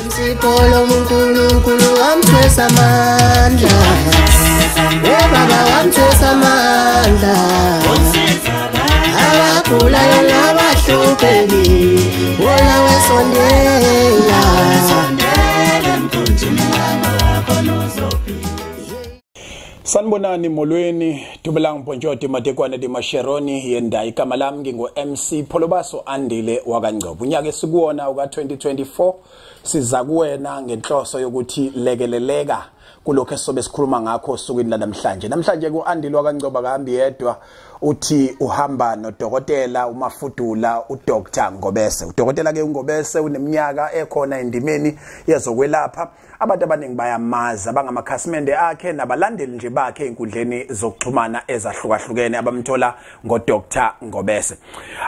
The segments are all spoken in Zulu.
Insipolo uNkulunkulu wamthwesa amandla, Baba wamthwesa amandla, abagulayo nabahlupheki wona wesondela. Sanibonani molweni dubelang ponjoti matekwane di masheroni yenda igama lami ngingo MC Pholobaso Andile wakangcobo. Unyaka esikuwona uka 2024 siza kuwena ngenhloso yokuthi lekeleleka kulokho esobe sikhuluma ngakho osukwini namhlanje. Namhlanje ku Andile wakangcobo akahambi yedwa, uthi uhamba nodokotela umafudula uDr. Ngobese. Udokotela ke uNgobese uneminyaka ekhona endimeni yezokwelapha. Abantu abaningi bayamaza abangamakhasimende akhe nabalandeli nje bakhe enkundleni zokuxhumana ezahlukahlukene abamthola ngoDr. Ngobese.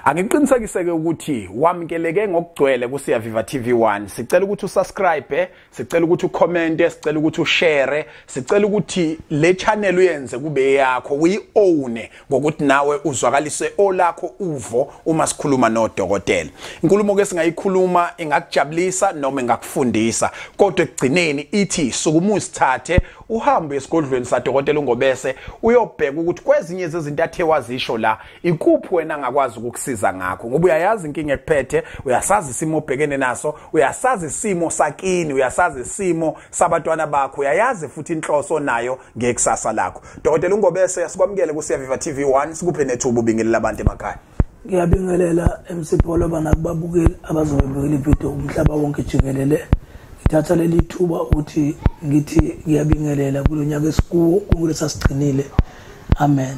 Angiqinisekise ke ukuthi wamkeleke ngokugcwele ku Siyaviva TV1. Sicela ukuthi usubscribe, sicela ukuthi ucommente, sicela ukuthi ushare, sicela ukuthi le channel uyenze kube yakho, uyi-own ngokuthi nawe uzwakalise olakho uvo uma sikhuluma nodokotela. Inkulumo ke singayikhuluma ingakujabulisa noma ingakufundisa, kodwa ekugcineni ithi sukumusithathe uhambe esigodlweni sadokotela uNgobese uyobheka ukuthi kwezinye zezinto athe wazisho la ikuphi wena angakwazi ukukusiza ngakho, ngoba uyayazi inkinga ekuphethe, uyasazi isimo obhekene naso, uyasazi isimo sakini, uyasazi isimo sabatwana bakho, uyayazi futhi inhloso nayo ngekusasa lakho. Dokotela uNgobese asikwamukele ku Siyaviva TV1, sikuphe nethuba ubingelela abantu emakhaya. Ngiyabingelela emsipolo banakubabukeli abazobukela ivideo umhlaba wonke jikelele. Ngithatha leli thuba ukuthi ngithi ngiyabingelela kulonyaka esikuwo kulesa sigcinile. Amen.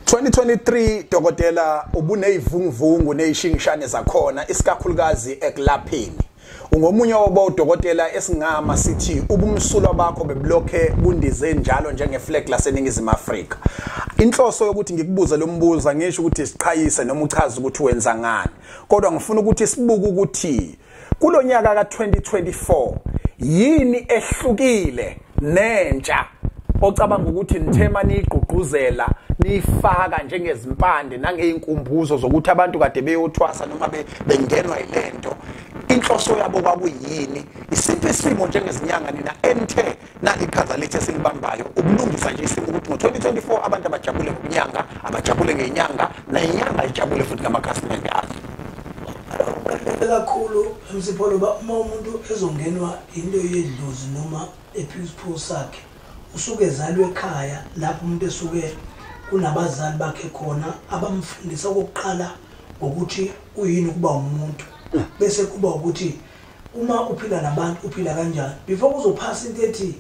2023 dokotela ubuneyivunguvungu nezishingishane zakhona isikakhulukazi ekulapheni. Ungomunye wabodokotela esingama sithi ubumsulwa bakho beblokhe bundize njalo njengeflag laseNingizimu Afrika. Inhloso yokuthi ngikubuze lo mbuzo ngisho ukuthi siqhayise noma uchaze ukuthi wenza ngani, kodwa ngifuna ukuthi sibuke ukuthi kulonyaka ka 2024 yini ehlukile nentsha ocabanga ukuthi nithema nigqugquzela nifaka njengezimpande nangeinkumbuzo zokuthi abantu kade beyothwasa noma bengenwa ilento. Inhloso yabo kwakuyini? Isiphi isimo njengezinyanga nina enthe nalikhaza lethe esilibambayo ukulungisa nje isimo ukuthi ngo2024 abantu abajabule ngonyanga, abajabule ngenyanga, nenyanga ijabule futhi ngamakhasimende azo. Kakhulu emsipolo uma umuntu ezongenwa into yedlozi noma ephusipho sakhe usuke ezalwe ekhaya lapho umuntu esuke kunabazali bakhe khona abamfundisa okokuqala ukuthi uyini ukuba umuntu, bese kuba ukuthi uma uphila nabantu uphila kanjani before uzophasa into ethi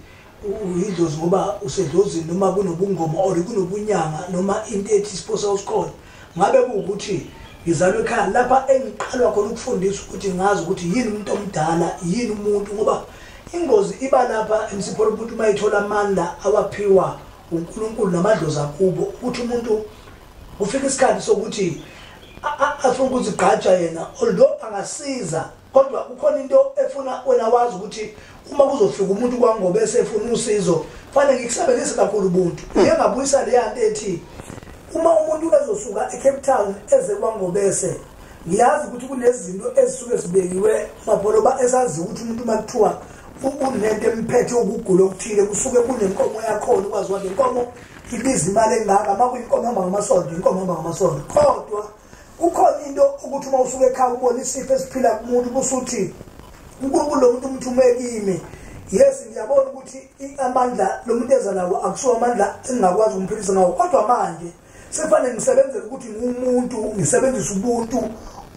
uyidlozi ngoba usedlozini noma kunobungoma or kunobunyanga noma into ethi isiphosa usikhona. Ngabe ukuthi ngizalwe ekhaya lapha engiqalwa khona ukufundisa ukuthi ngazi ukuthi yini umuntu omdala, yini umuntu, ngoba ingozi iba lapha emsipolo umuntu mayithola amandla awaphiwa uNkulunkulu namadlozi akubo ukuthi umuntu ufika isikhathi sokuthi afuna ukuthi gqatsha yena although angasiza, kodwa ukhona into efuna wena wazi ukuthi uma kuzofika umuntu kwaNgobese efuna usizo fanele ngikusebenzise kakhulu ubuntu. Ngiyangabuyisa le yanto ethi uma umuntu ezosuka eCape Town eze kwaNgobese ngiyazi ukuthi kunezinto ezisuke zibekiwe mapolo esazi ukuthi umuntu makuthiwa unento emphethe ukugula okuthile kusuke kunenkomo yakhona ukwazi ukuthi inkomo ibiza imali engaka makuyinkomo hamba ngamasonto, inkomo hamba ngamasonto. Kodwa ukhona into ukuthi uma usuke ekhaya ubona isifo esiphila kumuntu busuthi uNkulunkulu lo muntu umthumekime. Yes, ngiyabona ukuthi amandla lo muntu eza nawo akusuka amandla engakwazi ukumphilisa ngawo, kodwa manje sefanele ngisebenzele ukuthi ngumuntu ngisebenzise ubuntu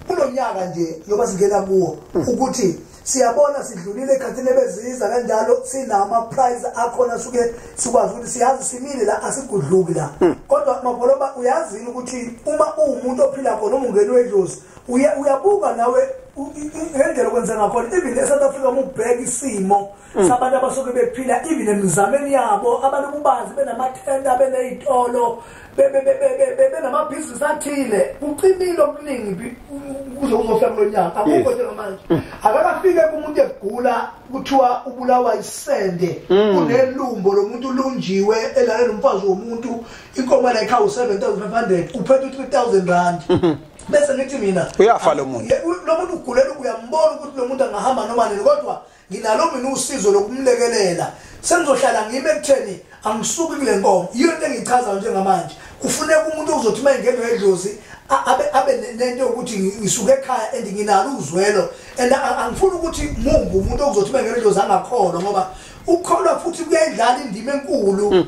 kulonyaka nje yoba singena kuwo ukuthi siyabona sidlulile ekhathini ebeziza kanjalo sinama prize akhona suke sikwazi ukuthi siyazi simile la asigudluki la. Kodwa mabholoba uyazini ukuthi uma umuntu ophila khona uma ungenwe idlozi uyabuka nawe ngendlela kwenza ngakhona even eSouth Africa ukubheka isimo sabantu abasuke bephila even emizameni yabo abantu kubanzi benamathenda benezitolo benamabhizinisi athile uqinile okuningi uzofika kulonyaka akukho njengamanje akakafike kumuntu egula kuthiwa ubulawa isende kunelumbo lomuntu lunjiwe elale nomfazi womuntu inkomo yakhe 7500 uphethe 3000 rand bese ngithi mina uyafa lo muntu lo muntu ugulela uyambona ukuthi lo muntu angahamba noma nini kodwa nginalo mina usizo lokumlekelela sengizohlala ngime ekutheni angisuki kule nkomo iyo into engichaza njengamanje kufuneka umuntu ozothi mayingeno edlozi abe nento ukuthi ngisuke ekhaya and nginalo uzwelo and angifuni ukuthi mungu umuntu ozothi mayingeno edlozi angakholwa ngoba ukholwa futhi kuyayidlala indima enkulu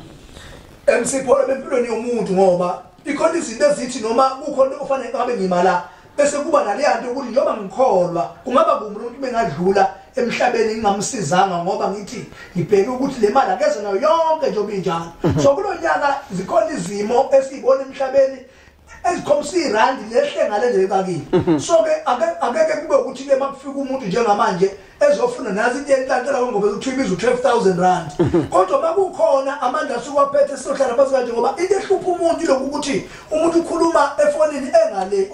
emsipholo bempilweni yomuntu ngoba ikhona izinto ezithi noma kukhona ofanele ngabe ngimala bese kuba naleyanto ukuthi njengoba ngikholwa kungaba kumuntu bengadlula emhlabeni ngingamsizanga ngoba ngithi ngibheke ukuthi le mali akeze nayo yonke njengoba injalo so kulonyaka zikhona izimo esibona emhlabeni ezikhombisa irandi lehle ngale nje ekakile so ke akeke kube ukuthi ke makufika umuntu njengamanje ezofuna nazi into enhlanhla ngoba ukuthi ibiza u12,000 rand kodwa makukhona amandla sukwaphethe sizohlala phansi kanje ngoba into ehlupha umuntu lokhu ukuthi umuntu ukhuluma efonini engale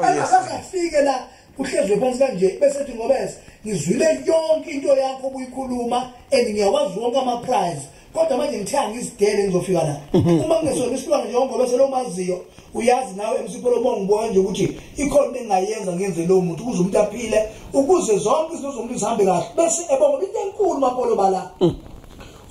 akasafike la uhlezwe phansi kanje bese ethi Ngobese ngizwile yonke into yakho obuyikhuluma and ngiyakwazi wonke ama prize kodwa manje ngithenga ngizidele ngizofika la uma ngesona isilwane nje Ngobese lo maziyo uyazi nawe emsipholo ngibona nje ukuthi ikhona into engayenza ngenze lo muntu ukuze umuntu aphile ukuze zonke izinto zomuntu zihambe kahle bese ebonga into enkulu mapolo bala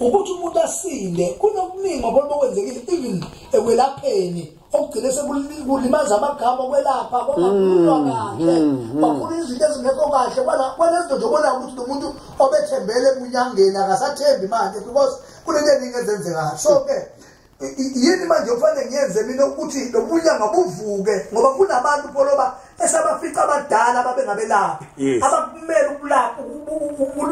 ukuthi umuntu asinde kunokuningi mapolo bokwenzekile even ekwelapheni okugcine sekulimaza amagama okwelapha kwakhulunywa kahle bakhulu izinto ezingekho kahle kwalezinto nje ubona ukuthi lo muntu obethembele emunyangeni akasathembi manje because kunento eningi ezenzekayo so ke yini manje ufanele ngiyenze mina ukuthi lo bunyanga buvuke ngoba kunabantu poloba esabafica abadala babengabelaphi abakumela ukulapha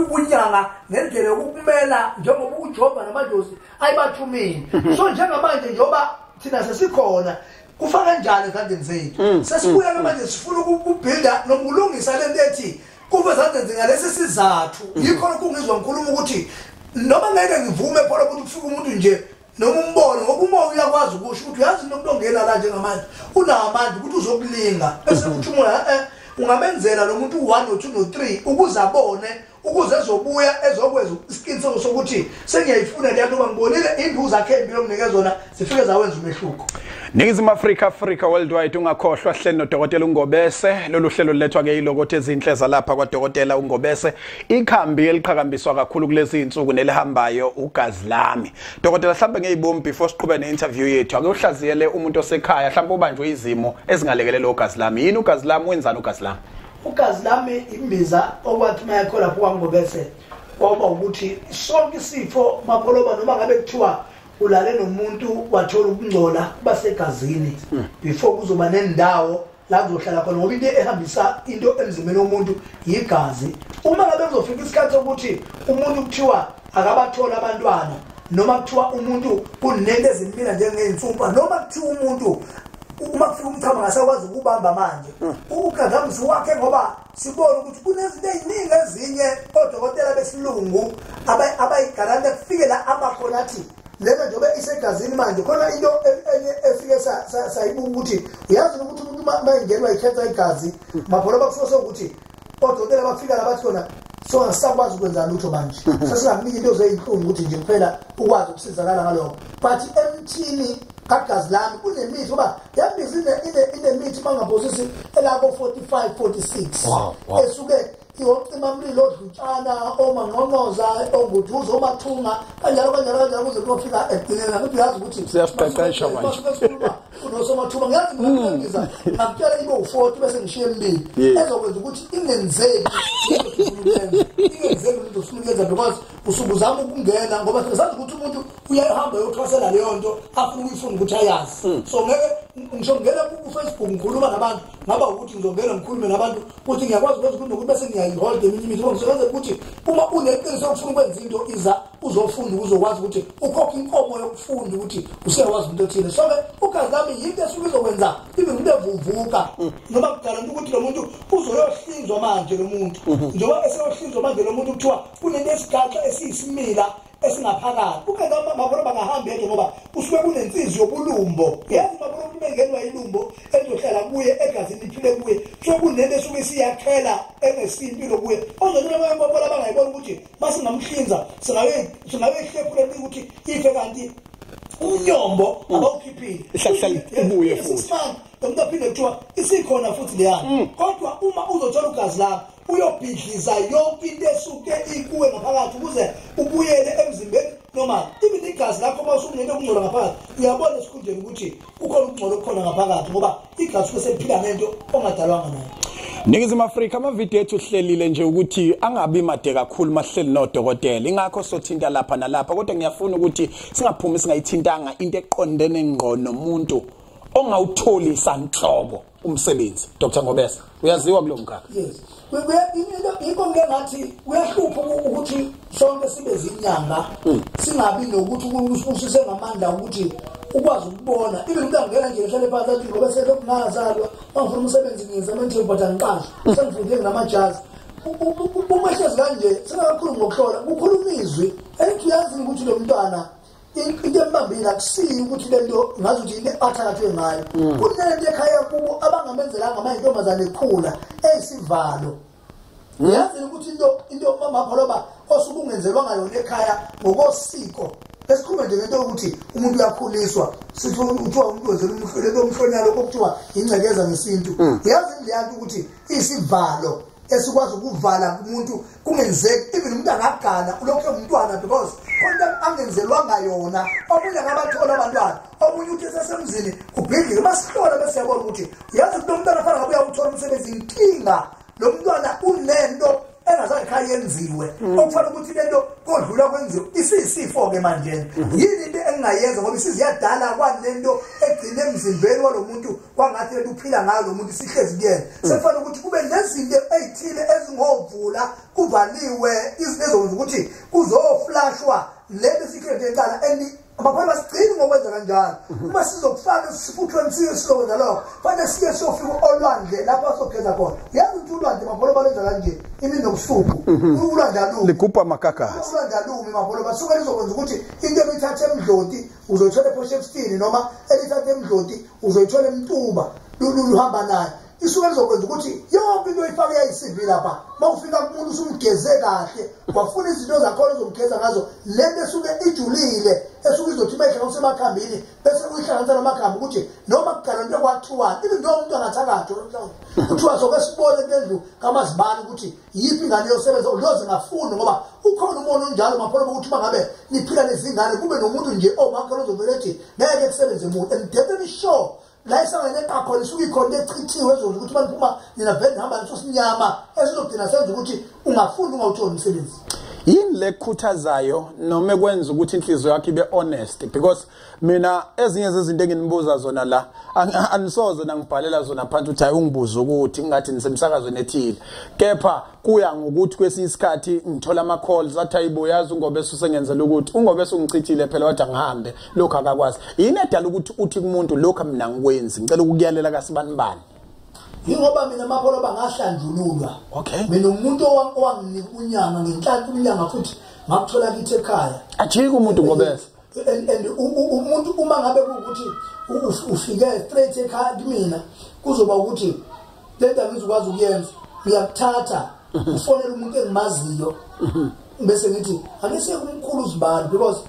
ubunyanga ngendlela yokumela njengoba uJoba namadlozi ayibathumile so njengamanje njoba thina sesikhona kufaka kanjani ezandleni zethu sesibuya manje sifuna ukubuilda nokulungisa lento ethi kube ezandleni ngalesi sizathu yikho lokungizwa ngikhuluma ukuthi noma ngeke ngivume phela ukuthi kufika umuntu nje noma umbono ngoba umoya uyakwazi ukusho ukuthi uyazi into ongena la njengamanje unamandla ukuthi uzokulinga bese kuthi umoya ungamenzela lo muntu u1 no2 no3 ukuze abone ukuze ezobuya ezokwenza isiqiniseko sokuthi sengiyayifuna le nto ngibonile induku zakhe empilo nginike zona zifike zawenza umehluko Ningizimu Africa worldwide ungakhohlwa hleli noDokotela uNgobese lolu hlelo lethwa ke ilokothi ezinhle zalapha kwaDokotela uNgobese ikhambi eliqhakambiswa kakhulu kulezi insuku nelihambayo ugazi lami Dokotela mhlambe ngeyibombi before siqhube neinterview yethu ake uhlaziyele umuntu osekhaya mhlambe ubanjwe izimo ezingalekelela ugazi lami yini ugazi lami wenzani ugazi lami ugazi lami imbiza okwathi mayakho lapho kwaNgobese kwaba ukuthi sonke isifo mapholoba noma ngabe kuthiwa ulale nomuntu wathola ukungcola basegazini before kuzoba nendawo la kuzohlala khona ngoba into ehambisa into emzimbeni womuntu yigazi uma ngabe kuzofika isikhathi sokuthi umuntu kuthiwa akabathola abantwana noma kuthiwa umuntu kunento ezimpila njengeinsumpa noma kuthiwa umuntu uma kufika umthamo ngasakwazi ukubamba manje ukukadamisa wakhe ngoba sibona ukuthi kunezinto eziningi ezinye odokotela besilungu abayigarante kufike la abakhona athi lena njobe isegazini manje khona into enye efike sayibuka ukuthi uyazi ukuthi umuntu mayingenwa ikhetha igazi mapholo bakufosa ukuthi odokotela bafika la bathi khona so asakwazi ukwenza lutho manje sesingamnika into zeyihlungu ukuthi nje kuphela ukwazi ukusizakala ngalokho but emthini kagazi lami kunemithi ngoba yabizile inemithi mangaphosisi elabo 45 46 esuke iyocima umlilo odlutshana omangqonqoza onguduzo omathunga kanjalo kuze kufika egcineni ukuthi yazi ukuthi siyasiqeqesha manje unosomathunga ngiyazi ngakutshela ibe u40 bese ngishiye emini ezokwenza ukuthi ingenzeki ingenzeki into ufuna ukwenza because usuku zami ukungena ngoba sizazi ukuthi umuntu uyahamba yothwasela leyo nto afuna ukuyifuna ukuthi ayazi so ngeke ngisho ngena ku-Facebook ngikhuluma nabantu ngaba ukuthi ngizongena ngikhulume nabantu ukuthi ngiyakwazi ukwenza ukuthi bese ngiyayihold eminye imithi ngisebenza ukuthi uma uneqiniso lokufuna ukwenza into iza uzofunda uzokwazi ukuthi ukhokha inkomo yokufunda ukuthi usewazi into ethile so ugazi lami yinto esuke izokwenza ibe umuntu evuvuka noma kudala ukuthi lo muntu uzoyohlinzwa manje lo muntu njengoba eseyohlinzwa manje lo muntu kuthiwa kunento esigaxa esiyisimila esingaphakathi ukenza mabona bangahamba yedwa ngoba usuke kunensizi yobulumbo yazi mabona umuntu bengenwa yilumbo ezohlala kuye egazini liphile kuye so kunento esuke siyakhela enesimpilo kuye ozothola mabona bangayibona ukuthi masingamhlinza singabe hlephule ukuthi ife kanti umnyombo abawukhiphile ibuye futhi umuntu aphinde kuthiwa isikhona futhi leyana kodwa uma uzothola ugazi lakho uyobhidliza yonke into esuke ikuwe ngaphakathi ukuze ubuyele emzimbeni noma even igazi lakho uma usungena ukungcola ngaphakathi uyabona esikhundleni ukuthi ukhona ukungcola okukhona ngaphakathi ngoba igazi kuse liphila ngento ongadalwanga nayo. Ningizimu Afrika amavidiyo ethu hlelile nje ukuthi angabi made kakhulu mahleli nodokotela ingakho sothinta lapha nalapha kodwa ngiyafuna ukuthi singaphumi singayithintanga into eqondene ngqo nomuntu ongawutholi sanhlobo umsebenzi. Dr. Ngobese uyaziwa kulo mkhakha? Yes. Yikho ngathi uyahlupha ukuthi sonke sibe zinyanga singabi nokuthi usise ngamandla ukuthi ukwazi ukubona ibe umuntu angena nje ehlale phansi athi ngoba selokhu ngazalwa angifuna umsebenzi ngizama nje ubhatha ngiqashe sengifunde namajazi umahlezi kanje singakhuluma ngokuhlola kukhuluma izwi ethi uyazi ukuthi lo mntwana into embambile akusiyi ukuthi lento ngazi ukuthi into athakathwe ngayo kunento ekhaya kubo abangamenzelanga amayintombazane ekhula eyisivalo uyazi ukuthi into mamapholoba osuke ungenzelwa ngayo ekhaya ngokosiko esikhuluma nje ngento ukuthi umuntu uyakhuliswa sithi uthiwa umuntu wenzela umhlelo omhlonyalo kokuthiwa ingcekeza ngesintu uyazi ndiyazi ukuthi isivalo esikwazi ukuvala umuntu kungenzeki even umuntu angagana ulokho umntwana because konke angenzelwanga yona omunye ngabathola abantwana omunye uthi sesemzini ubhidlile basihlola bese yabona ukuthi uyazi ukuthi umntwana afana ngabe uyawuthola umsebenzi inkinga lo mntwana unento engazakhaya yenziwe okufana ukuthi lento kodlula kwenziwe isisifo ke manje yini into engayenza ngoba isiziyadala kwanento egcine emzimbeni walomuntu kwangathi lento uphila ngayo lo muntu sihlezi kuyena sefana ukuthi kube nezinto ezithile ezingovula kuvaliwe izinto ezokwenza ukuthi kuzoflashwa lento secret eqala abaphathi basigcini ngokwenza kanjalo uma sizokufaka sifuthweni sizokwenza lokho fanele siye siyofika olwandle lapho sogeza khona uyazi ukuthi ulwandle mabholo balenza kanje imini nobusuku ulwandle alume ligubha amakakasi ulwandle alume mabholo basuke lizokwenza ukuthi into ebithathe emdloti uzoyithola ePortshepstone noma elithathe emdloti uzoyithola emtuba luhamba naye isuke lizokwenza ukuthi yonke into oyifake yayi-CV lapha mawufika kumuntu usumgeze kahle wafuna izinto zakhona uzomgeza ngazo lento esuke ijulile esuke izothi mayihlanganisa usemakhambini bese uyihlanganisa namakhambi ukuthi noma kugala into kwathiwa ibe nto umuntu angathakathi kuthiwa soke sibone kendlu kamazibani ukuthi yiphi ingane yosebenza loze ngafuni ngoba ukhona umono onjalo mapholo ukuthi bangabe niphila nezingane kube nomuntu nje omakhala uzovele ethi ngeke kusebenze umuntu and definitely sure la isangene kakhona isuke ikhona echithiwe ezokuthi ukuthi baniphuma nina vele nihamba nesinyama esizogcina senza ukuthi ungafuni ungawutholi umsebenzi. Yini lekhuthazayo noma ekwenza ukuthi inhliziyo yakhe ibe honest because mina ezinye zezinto enginibuza zona la anisoze nangibhalela zona phansi ukuthi hayi ungibuza ukuthi ngathi nisemsakazweni ethile kepha kuya ngokuthi kwesinye isikhathi ngithola ama calls athi ayibuyazi uNgobese usengenzela ukuthi uNgobese ungichithile phela wathi angihambe lokho akakwazi yini edala ukuthi uthi kumuntu lokho mina ngikwenzi ngicela ukukuyalela kasibanibani Yingoba mina mabolo bangahlandululwa. Okay. Mina umuntu owanginika unyanga ngenhlanhla unyanga futhi ngakuthola kithi ekhaya. Ajike umuntu Ngobese. And umuntu uma ngabe ukuthi ufike straight ekhaya kumina kuzoba ukuthi lento ngizokwazi ukuyenza ngiyakuthatha ufonela umuntu engimaziyo bese ngithi angise kumkhulu uzibani because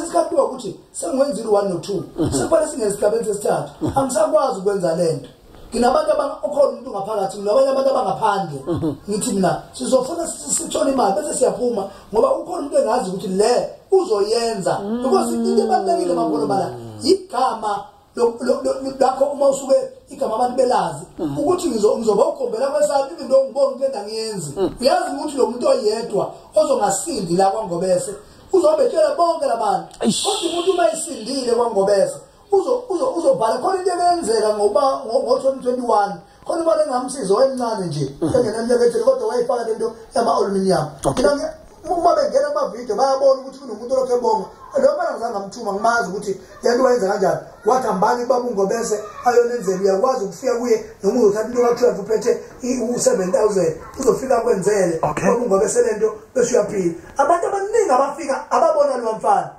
isikhathi ukuthi sengwenzile 1 no 2 sekufanele singesigabeni sesithathu angisakwazi ukwenza lento nginabantu okhona umuntu ngaphakathi nabanye abantu abangaphandle ngithi mina sizofuna sithola imali bese siyaphuma ngoba ukhona umuntu engazi ukuthi le uzoyenza because into ebalulekile mabolo bala igama lakho uma usuke igama abantu belazi ukuthi ngizoba ukhombela kwesaphi into ngibona ukuthi lenta ngiyenzi uyazi ukuthi lo muntu oyedwa ozongasindi la kwaNgobese uzobetshela bonke labantu kodwa umuntu uma isindile kwaNgobese uzobhala khona into eyenzeka ngoba ngo2021 khona imali engamsiza wencane nje engenamnyakethele kodwa wayifaka lento yama-aluminium uma bengena amavidiyo bayabona ukuthi kunomuntu olokhu ebonga lo manje ngizangamthuma ngimazi ukuthi lento wayenza kanjani wathi hambani baba uNgobese ayonenzela uyakwazi ukufika kuye noma uzothatha into ka-12 uphethe u7,000 uzofika kwenzele baba uNgobese lento bese uyaphila abantu abaningi abafika ababona lo mfana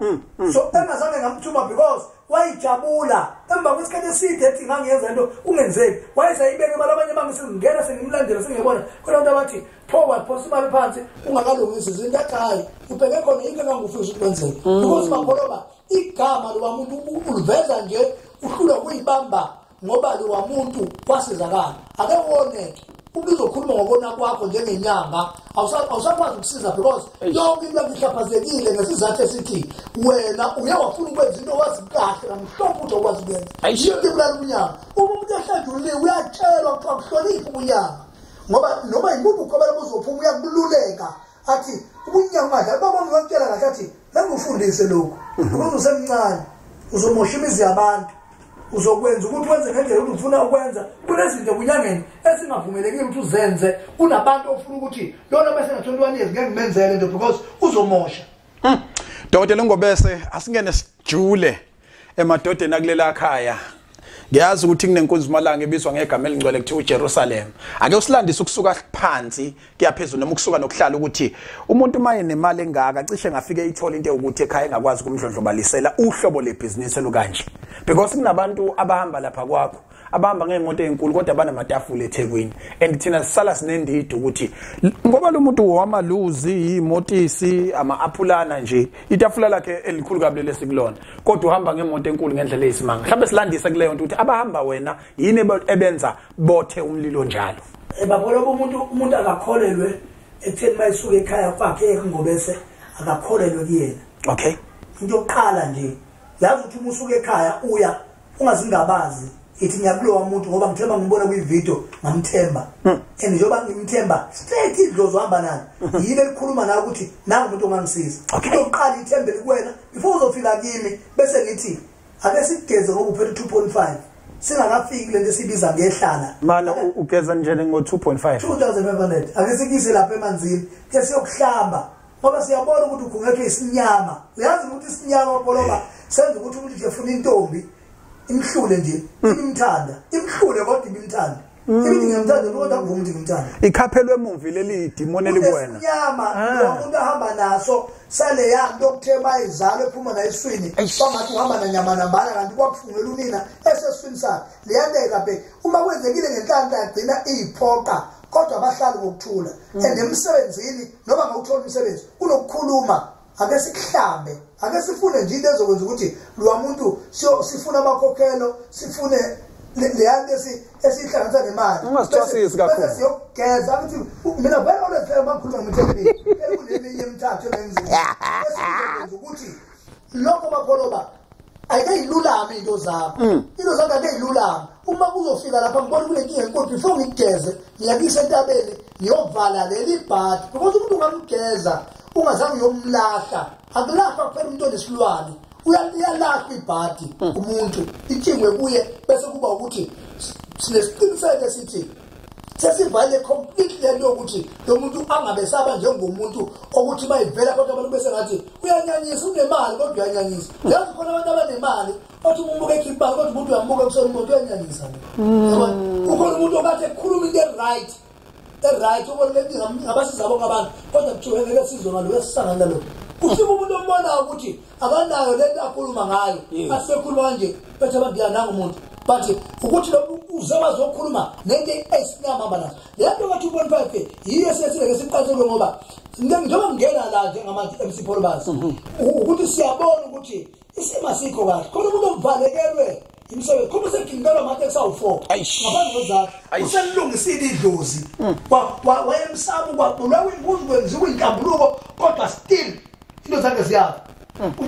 so engazange ngamthuma because wayijabula emva kwesikhathi eside ethi ngangenza into ungenzeki wayesayibeke balabanye bangisingena sengimlandela sengibona khona abantu abathi phowa phosa imali phansi ungakalungisi izinto ekhaya ubheke khona into engangufisa ukwenzeka because bakholoba igama lomuntu uliveza nje uhlula kuyibamba ngoba lo wamuntu wasizakala ake woneke ubizokhuluma ngokona kwakho njengenyanga awusakwazi ukusiza because yonke into ihlaphazekile ngesizathu esithi wena uyawafuna ukwenza into wazi kahle namhlophe ukuthi ukwazi ukwenza ayishiyeke kulala unyanga umuntu ehlanjulile uyatshelwa ukuthi akuhloniphe unyanga ngoba noma imuphi ukhobela uzophuma uyakululeka athi unyanga manje baba ngiyakutshela kahle athi ngikufundise lokho ukuthi usemncane uzomosha imizi yabantu uzokwenza ukuthi wenze ngendlela ukuthi ufuna ukwenza kunezinto kunyangeni esingavumelekile ukuthi uzenze kunabantu ofuna ukuthi lona bese nga21 years ngeke ngimenzele into because uzomosha Dr. Ngobese asingene sijule emadodeni akulela ekhaya ngiyazi ukuthi kunenkunzi malanga ebizwa ngegama elingcwele kuthiwa uJerusalem ake usilandise ukusuka phansi kuyaphezulu noma ukusuka nokuhlala ukuthi umuntu maye nemali engaka cishe ngafike ithola into ukuthi ekhaya engakwazi kumdlondlobalisela uhlobo lebhizinisi elukanje because kunabantu abahamba lapha kwakho abahamba ngeemoto ezinkulu kodwa banamatafula eThekwini and thina sisala sinendidi ukuthi ngoba lo muntu wamaluzi imotisi ama-apulana nje itafula lakhe elikhulu kabi lesikulona kodwa uhamba ngemoto enkulu ngendlela eyisimanga mhlawumbe silandise kuleyo nto ukuthi abahamba wena yini ebenza bothe umlilo njalo babona umuntu akakholelwe ekutheni mayisuka ekhaya kwakhe Ngobese akakholelwe kuyena okay into yokuqala nje yazi ukuthi uma usuka ekhaya uya ungazingabazi ithi ngiyakulowa umuntu ngoba ngithemba ngibona kwivideo ngamthemba and njengoba ngimthemba straight idlozi uhamba nani yini elikhuluma nawe ukuthi nangu umuntu ongangisiza into yokuqala ithembele kuwena before uzofika kimi bese ngithi ake sigeze ngoba uphethe 2.5 singakafiki lento esibiza ngehlala mana ugeza njene ngo 2.5 2500 ake sikise lapha emanzini ke siyokuhlamba ngoba siyabona ukuthi ugungeke isinyama uyazi ukuthi isinyama pholoba senza ukuthi umuntu nje ufuna intombi imhlule nje imthanda imhlule kodwa imthanda ithi ngimthanda kodwa akuvumi ukuthi ngimthanda ikhaphelwe emuvi leli demon elikwena inyama umuntu ahamba naso sale yanto okuthema izalo ephuma na eswini bangathi uhamba nanyama nambala kanti kwakufungela unina eseswini sakhe liyandeka bhe uma kwenzekile ngenhlanhla yagcina iyiphoqa kodwa abahlali bokuthula emsebenzini noma ngawuthola umsebenzi kunokukhuluma ake sikhambe ake sifune nje into ezokwenza ukuthi lo muntu sifuna amakhokhelo sifune leyanto esihlanganisa nemali ungasithwasisi kakhulu siyogeza ukuthi mina vele olethela makhulu ngimthembile ekuleminye imithathu engenzeka esikwenza ukuthi lokho bakholoba ayikayilulami into zakho into zakho akayilulami uma kuzofika lapha ngibona kunenkinga enkulu before ngigeze ngiyakisa entabeni ngiyovala leli bhadi because umuntu ungamgeza ungazange uyomlahla akulapha kuphela umuntu onesilwane uyalahla ibhadi umuntu inkinga kuye bese kuba ukuthi sinesiqiniseko sithi sesivale completely lento ukuthi lo muntu angabe saba njengomuntu ukuthi bayivela kodwa abantu bese ngathi uyanyanyisa unemali kodwa uyanyanyisa yazi khona abantu abanemali bathi umuntu ekhipha kodwa umuntu uyambuka kusona umuntu uyanyanyisa ngoba ukhona umuntu okade ekhuluma into right obalulekile ngabasiza bonke abantu kodwa kuthiwe ngeke sizwe ngalo esisangana lo ufika umuntu ombona ukuthi akanayo lento akhuluma ngayo asekhuluma nje bethe babiyana ngomuntu bathi ukuthi lo uzabazi ukukhuluma nento esinyama hamba naso lento ka 2.5 yiyo sesike siqhazelwe ngoba njengoba ngena la njengamanje emsipho bazi ukuthi siyabona ukuthi isima sikho kahle khona umuntu ovalekelwe imsebenzi kuma sekingalo manje sawu4 ngaphandle kwezakho uselungisile idlozi wayemsamo kwabulwa kwenziwa inkambuluko kodwa still into zakhe ziyapha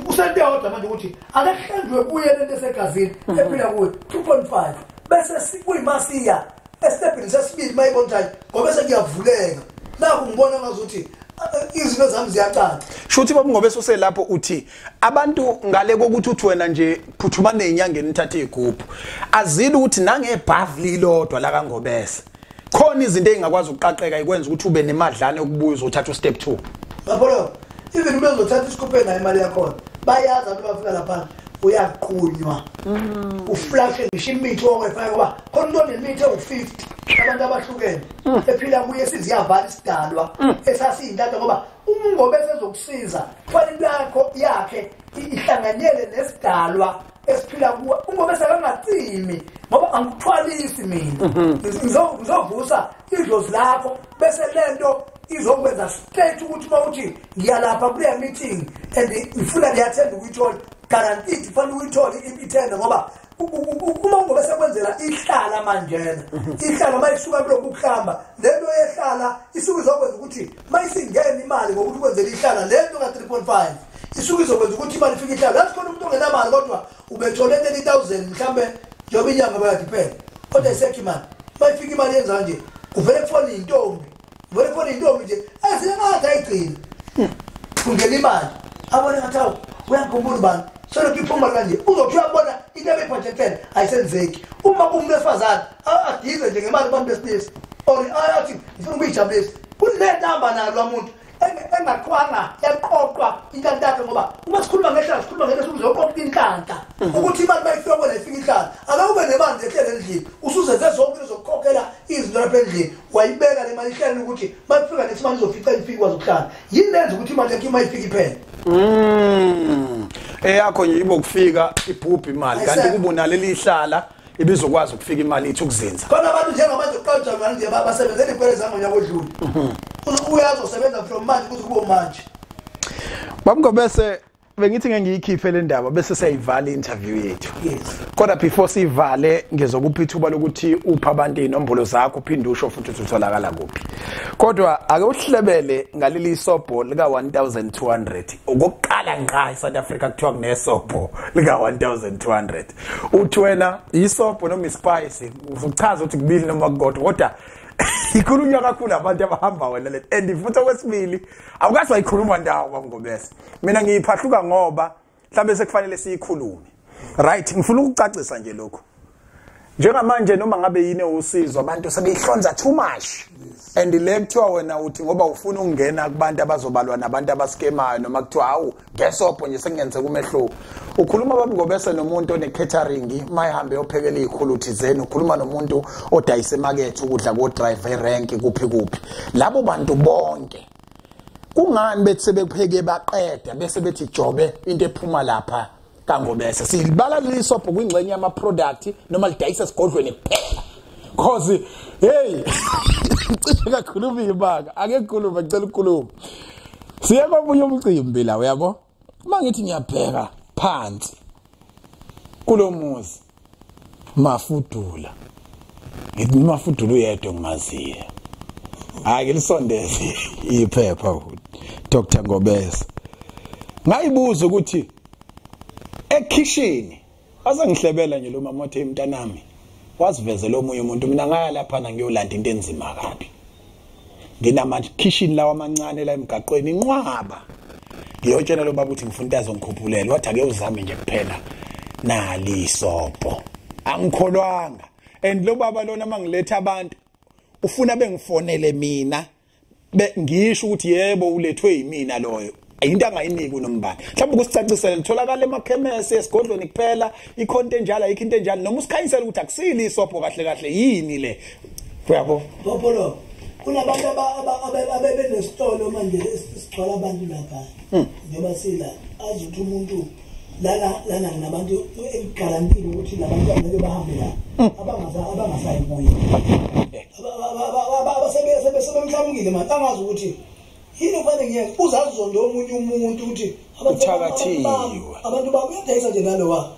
usente yodwa manje ukuthi akahlandwe kuye lento esegazini ephila kuwe 2.5 bese sikuyimasiya estepini sesibili mayibonjani ngoba sekuyavuleka naku ngibona ngazuthi izinto zami ziyacaca shuthi babungobese uselapho uthi abantu ngale kokuthi uthi wena nje phuthuma nenyangeni uthathe igubhu azili ukuthi nangebhavli lodwa la kaNgobese khona izinto ezingakwazi ukuqaqeka ikwenza ukuthi ube nemadlana yokubuya uzothatha step 2 lapho even uma uzothatha isikuphe nayo imali yakho bayazi abantu bafika lapha uyaqhunywa uflash ngisho imithi ongefaka ngoba khona into nemithi ewu50 abantu abahlukene ephila kuye siziyavala isidalwa esasiyintata ngoba uMngobese ezokusiza kufanele yakho yakhe ihlanganyele nesidalwa esiphila kuwe. uMngobese akangacimi ngoba angikuthwalisi mina ngizovusa idlozi lakho bese lento izokwenza straight ukuthi mawuthi ngiyalapha kule meeting and ngifuna ngiyathenda ukuyithola guaranteed kufanele uyithole ithenda ngoba uma uMngobese kwenzela ihlala manjena ihlala mayisuka kuloko ukuhamba lento yehlala isuku izokwenza ukuthi mayisingena imali ngokuthi kwenzela ihlala lento ka 3.5 isuku izokwenza ukuthi imali ifike ihlala lathi khona umuntu ongenamali kodwa ubethole 30,000 mhlambe njobe inyanga bayadiphela kodwa isekhi imali mayifika imali yenza nje uvele kufona intombi nje azingathi ayigcina kungena imali abone ngathi uyakhumbula ubani solo kiphuma kanje uzothi uyabona into ebephathekele ayisenzeki uma kumuntu wesifazane adize nje ngemali abantu besilisa or athi ngifuna ukuyijabulisa kunentamba nalo umuntu engaqhwanga yaqoqwa inhlanhla ngoba uma sikhuluma ngehlala uzoqoqa inhlanhla ukuthi imali bayifika kwena ifika ihlala akube nemali ehlele endlini usuzenze zonke uzokukhokhela izinto lapha endlini wayibeka le mali ihlele ukuthi mayifika nesimali izofika ifika kwazi ukuhlala yini lenza ukuthi imali yakhe mayifika iphela eyakho yibo ukufika ibhubhi imali kanti kubonale lihlala ibizokwazi ukufika imali ithi ukuzinza khona abantu njengamanje uqaja manje basebenzele iphele zangonyaka odlule uyazosebenza from manje kuze kube manje. Ngobese bengithi ngeke ngiyikhiphe le ndaba bese siyayivala interview yethu. Yes. Kodwa before sivale ngizokupha ithuba lokuthi upha abantu inombolo zakho uphinde usho futhi utholakala kuphi. Kodwa ake uhlebele ngaleli isobho lika 1200 okokuqala ngqa eSouth Africa kuthiwa kunesobho lika 1200. Uthi wena isobho noma ispice uzochaza ukuthi kubili noma kodwa ikhulunywa kakhulu abantu abahamba wena le and futhi okwesibili awukazi wayikhuluma ndawo Ngobese mina ngiyiphahluka ngoba mhlambe sekufanele siyikhulume right ngifuna ukucacisa nje lokho njengamanje noma ngabe yini usizo abantu sebeyihlonza too much and le kuthiwa wena uthi ngoba ufuna ukungena kubantu abazobalwa nabantu abaskemayo noma kuthiwa hawu ngesobho nje sengenze kumehlo ukhuluma Ngobese nomuntu one catering mayihambe yophekela izikhulu thizeni ukhuluma nomuntu odayisa emarket ukudla ko driver rank kuphi labo bantu bonke kungani bethi sebepheke baqeda bese bethi jobe into ephuma lapha kaNgobese silibala lisobho kwingxenye yama product noma lidayisa esigodlweni kuphela cause hey cishe kakhuluma ibanga ake kukhuluma ngicela ukukhuluma siye komunye umcimbi la uyabo mangithi ngiyabheka phansi kulomuzi mafudula ngithi mafudula uyedwa ngimaziya ake lisondeze iphepha Dr. Ngobese ngayibuza ukuthi ekitchen azengihlebela nje lo mama othe mntanami wasivezela omunye umuntu mina ngaya lapha ngiyolanda into enzima kabi nginama kitchen lawa amancane la emgaqweni inqwaba ngiyotshela lo baba uthi ngifuna into azongikhuphulele wathi ake uzame nje kuphela nali isobho angikholwanga and lo baba lona mangiletha abantu ufuna bengifonele mina ngisho ukuthi yebo ulethwe yimina loyo into angayiniki uNombani mhlawumbe ukusicacisela litholakala emakhemesi esigodlweni kuphela ikhonto enjalo ayikho into enjalo noma usikhanyisela ukuthi akusili isobho kahle yini le uyabo bopolo kunabantu abebenesitolo manje sicwala abantu lapha njengoba sila azuthi umuntu lana nabantu egarantile ukuthi labantu angeke bahambe la abangasayibuya sebemhlamukile manje angazi ukuthi yini kufanele ngiye uzazi zonke omunye umuntu ukuthi abantu bayadayisa nje nalowa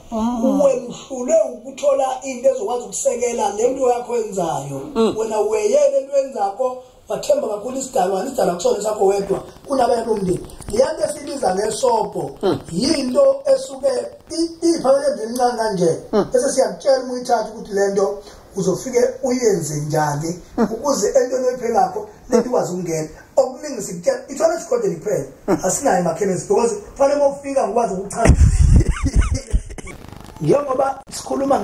uwemhlule ukuthola into ezokwazi ukusekela lento yakho yenzayo wena weyele into yenzako wathemba kakhulu isidalwa kusona sakho wedwa kunabanye bomndeni liyanto esibiza ngesobho yinto esuke iphakele encane kanje bese siyakutshela umuyithatha ukuthi lento uzofike uyenze njani ukuze into noyiphekakho lekwazi ukungena okuningi sikutshela ithole isigodeni kuphela asinayo emakhemesi because kufanele ufika ngikwazi ukuchaza njengoba sikhuluma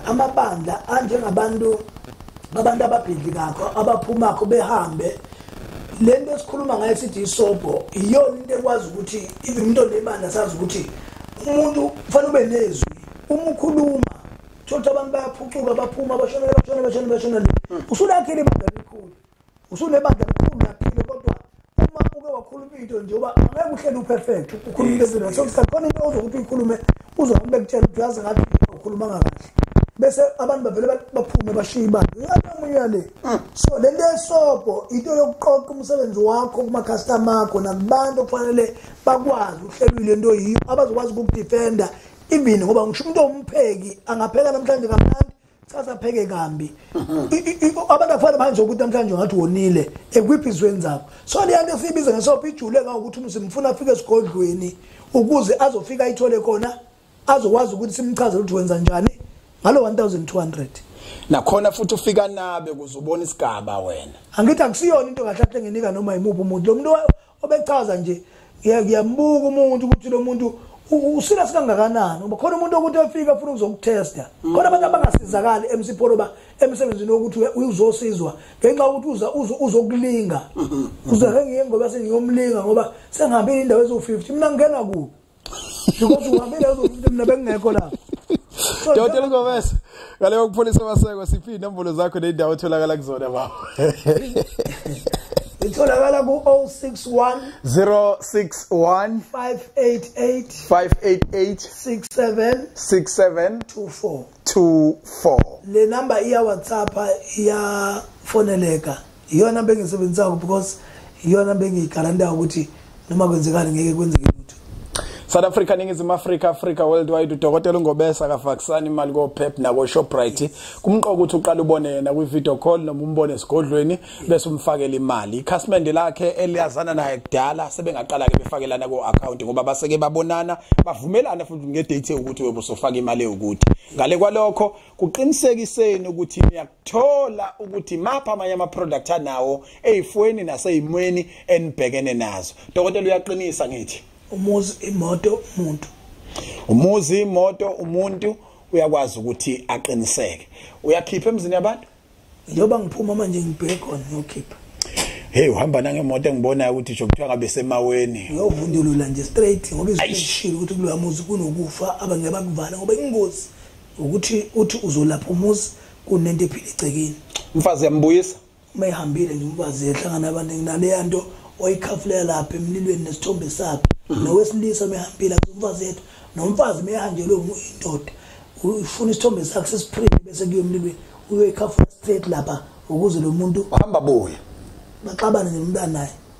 amabandla anjengabantu ababhidli kakho abaphumako behambe lento esikhuluma ngayo sithi isobho iyona into ekwazi ukuthi even umuntu lebandla sazi ukuthi umuntu kufanele ube nezwi uma ukhuluma Uthola abantu bayaphucuka baphuma bashona usulakhile ibandla elikhulu usunebandla elikhulu lakhile kodwa uma uke wakhuluma into nje uba angeke uhlele uperfect ukhuluma izinto sokusakhona into ozokuthi uyikhulume uzohambe bekutshela ukuthi yazi ngathi ukhuluma kahle bese abantu bavele baphume bashiya ibandla uyale so lento esobho into yokuqoqa umsebenzi wakho kuma customer akho nakubantu kufanele bakwazi uhlelwe lento yiyo abazokwazi ukudefenda ibini ngoba ngisho umuntu ompheki angapheka namhlanje kamnandi sasa pheke kambi abantu afanele manje ukuthi namhlanje ngathi wonile ekwiphizweni zakho so le nto sibiza ngesobho ijule ngokuthi umsimfuna afike esigodlweni ukuze azofika ayithole khona azokwazi ukuthi simchazele ukuthi wenza njani ngalo 1200 nakhona futhi ufika nabe kuzobona isigaba wena angithi akusiyona into kahle ngenika noma imuphi umuntu lo muntu obechaza nje ngiyambuka umuntu ukuthi lo muntu usila sikangakanani ngoba khona umuntu ukuthi efika ufuna ukuzokutesta khona abantu abangasizakali emsipoloba emsebenzini ukuthi uzosizwa ngenxa ukuthi uzokulinga uzake ngiyengoba sengiyomlinga ngoba sengihambe indawo ezo50 mina ngena ku because uhambe ezo50 mina bengekho la DR.Ngobese ngale ukupholisa maseko siphi inombolo zakho nendawo etholakala kuzona baba itholakala ku 061 061 588 6724 le number iya WhatsApp iya foneleka iyona bengisebenzisa because iyona bengigaranta ukuthi noma kwenzekani ngeke kwenzeke lutho South Africa ningizimu Africa worldwide DR.Ngobese akafakisana imali ko Pep nako Shoprite kumqoka ukuthi uqala ubone yena kwi video call noma umbone esigodlweni bese umfakela imali ikhasimende lakhe eliyazana naye kudala sebengaqala ke befakelana ko account ngoba baseke babonana bavumelana futhi ngedate ukuthi webusofaka imali ukuthi ngale kwalokho kuqinisekiseni ukuthi niyakuthola ukuthi mapha amanye ama product anawo ezifweni naseyimweni enibhekene nazo DR uyaqinisa ngithi umuzi imoto umuntu umuzi imoto umuntu uyakwazi ukuthi aqiniseke uyakhipha emzini yabantu njoba ngiphuma manje ngibheke khona ngiyokhipha hey uhamba nangemoto engibonayo ukuthi nje kuthiwa ngabe semaweni ngiyovundulula nje straight ngoba isishilo ukuthi kuloya muzi kunokufa abangeke bakuvala ngoba ingozi ukuthi uthi uzolapha umuzi kunento ephila egcekeni umfazi yambuyisa uma ehambile nje umfazi ehlangana abantu naleya nto oyikhafulela lapha emlilweni nesithombe sakhe nowesilisa mehambila umfazi yethu nomfazi mehanjelwe indoda ufuna isithombe sakhe sesiprint bese kuyomlilweni uyoyikhafula straight lapha ukuze lo muntu uhamba boya baxabana nomntana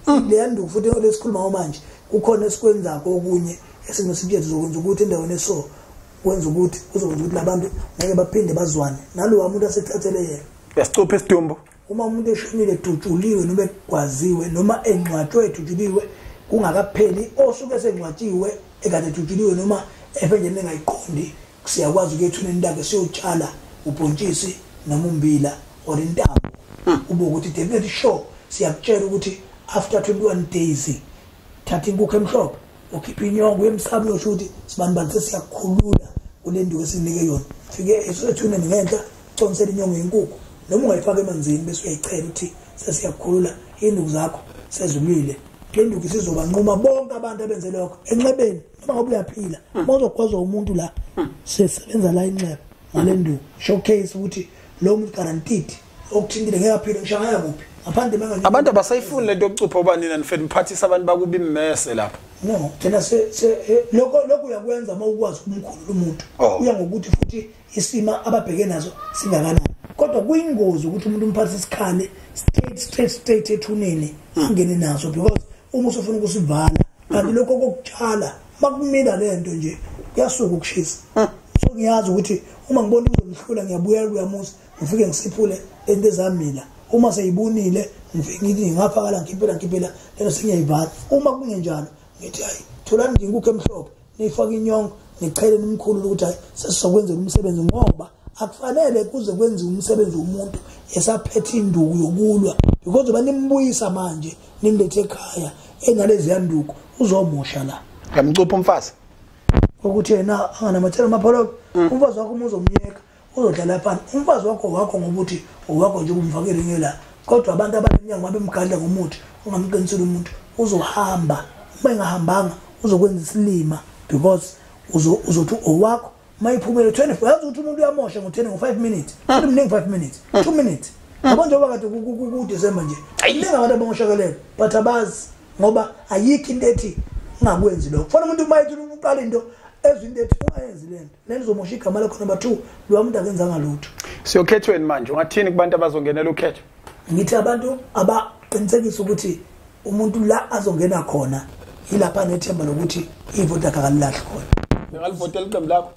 naye le ndu futhi olesikhuluma manje kukhona esikwenzako okunye esinosibjethe zokwenza ukuthi endaweni eso kwenza ukuthi uzokwenza ukuthi labantu ngeke baphinde bazwane nalo umuntu asethathele yena yasicupha isidumbu uma umuntu eshonile dutshuliwe noma ekwaziwe noma engcwatshwe dutshuliwe kungakapheli osuke sengcwatshiwe ekade dutshuliwe noma efenje nengayiqondi siyakwazi ukuyethuna intake siyotshala ubhontshisi noma umbila or intambo ube ukuthi definitely sure siyakutshela ukuthi after 21 days thatha inkukhu emhlophe ukhipha inyongo yemsabi yosho ukuthi sibanibani siyakhulula kule nduku esinike yona fike esethuneni ngenhla uconsela inyongo yenkukhu noma ungayifaka emanzini bese uyayichela ukuthi sesiyakhulula induku zakho sezulile le nduku sizobanquma bonke abantu abenze lokho enxebeni noma ngabe uyaphila mawuzokwazwa umuntu la sesebenza la inxeba ngale nduku showcase ukuthi lo muntu guaranteed okuthintile ngeke aphile ngishaya kuphi ngaphandle manje abantu abasayifuni lento yokucupha obanina nifeni mphathisa abantu bakuba immese lapha no thina lokho uyakwenza mawukwazi ukumkhulula umuntu uya ngokuthi futhi isima ababheke nazo singakanani kodwa kuyingozi ukuthi umuntu umphathise isikhale straight ethuneni angene naso because uma usufuna ukusivala kanti lokho kokutshala makumila lento nje kuyasuka ukushisa so ngiyazi ukuthi uma ngibona uzomhlula ngiyabuya kuyamusa ngifike ngisiphule lento ezamila uma seyibunile ngifike ngithi ngafakala ngiphela lento sengiyayivala uma kungenjalo ngithi hayi tholani nje inkukhu emhlophe nifaka inyongo nichele nomkhulu ukuthi hayi sesizokwenza umsebenzi ngoba akufanele kuze kwenziwe umsebenzi womuntu esaphethe induku yokulwa because banimbuyisa manje nimlethe ekhaya engalezi yanduku uzomosha la ngamcupha umfazi ukuthi yena anganamathela amapholo umfazi wakho uzomnyeka uzodlala phansi umfazi wakho ngokuthi owakho nje umvakele ngela kodwa abantu abaningi ngabe emgadla ngomuthi ungamqinisela umuntu uzohamba uma engahambanga uzokwenza isilima because uzothi owakho mayiphumele 24 yazi ukuthi umuntu uyamosha ngo10 ngo5 minutes futhi mningi 5 minutes 2 minutes yabo njengoba kade ku December nje mningi abantu abangoshakaleyo but abazi ngoba ayikho into ethi ngakwenzi lokho kufanele umuntu mayithi uqala into ezinto ethi ungayenzi lento lenzomosha igama lakho number 2 lo muntu akenzanga lutho siyokhethweni manje ungathini kubantu abazongenela ukhetho ngithi abantu abaqinisekisa ukuthi umuntu la azongena khona ilapha nethemba lokuthi ivoti yakhe akalilahle khona ngalivotela iqembu lakho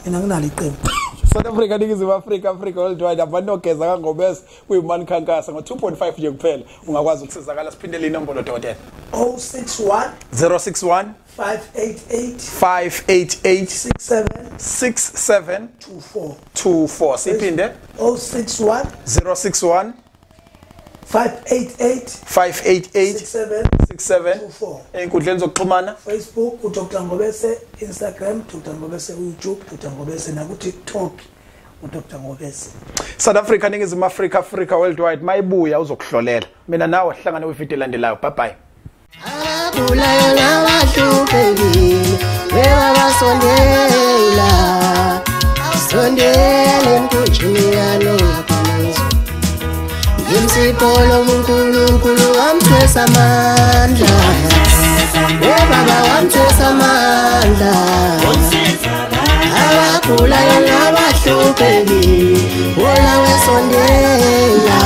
mina nginalo iqembu South Africa ningizimu Africa worldwide abanogeza kaNgobese kuyimani khankasa ngo2.5 nje kuphela ungakwazi ukusizakala siphindele inombolo dokotela 061 061 588 67 24 siphinde 061 061 588 67 enkundleni zokuxhumana Facebook uDr Ngobese Instagram Dr Ngobese YouTube Dr Ngobese na ku TikTok uDr Ngobese South Africa ningizimu Africa worldwide mayibuya uzokuhlolela mina nawe sihlangane kwivideo elandelayo bye bye Abulayo nabahlupekile webabasondela sondele mkunjini yalongaphanazo Imsipolo uNkulunkulu wamthwesa amandla webaba wamthwesa amandla abagulayo nabahlupekile wona wesondela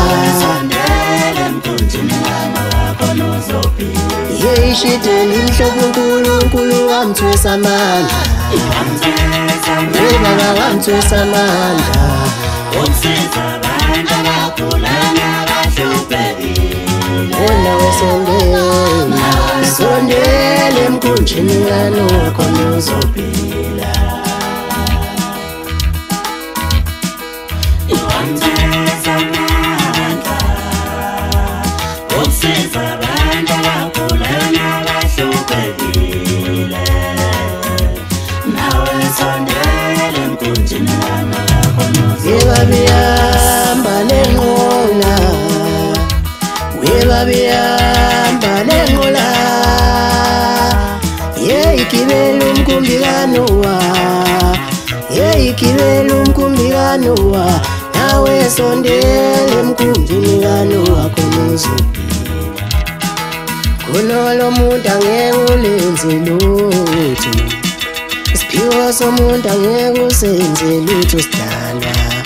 Yeshiteni mhlobo uNkulunkulu wamthwesa amandla webaba wamthwesa amandla wona wesondela sondele mkunjini yanokho nozophila Webabiyamba nenqola Webabiyamba nenqola Yeyigibela umkumbikanowa Yeyigibela umkumbikanowa nawe sondele mkumbini kanowa khonozo Kunolo muntu angeke ulenze lutho Siphiwo somuntu angeke usenze lutho sidala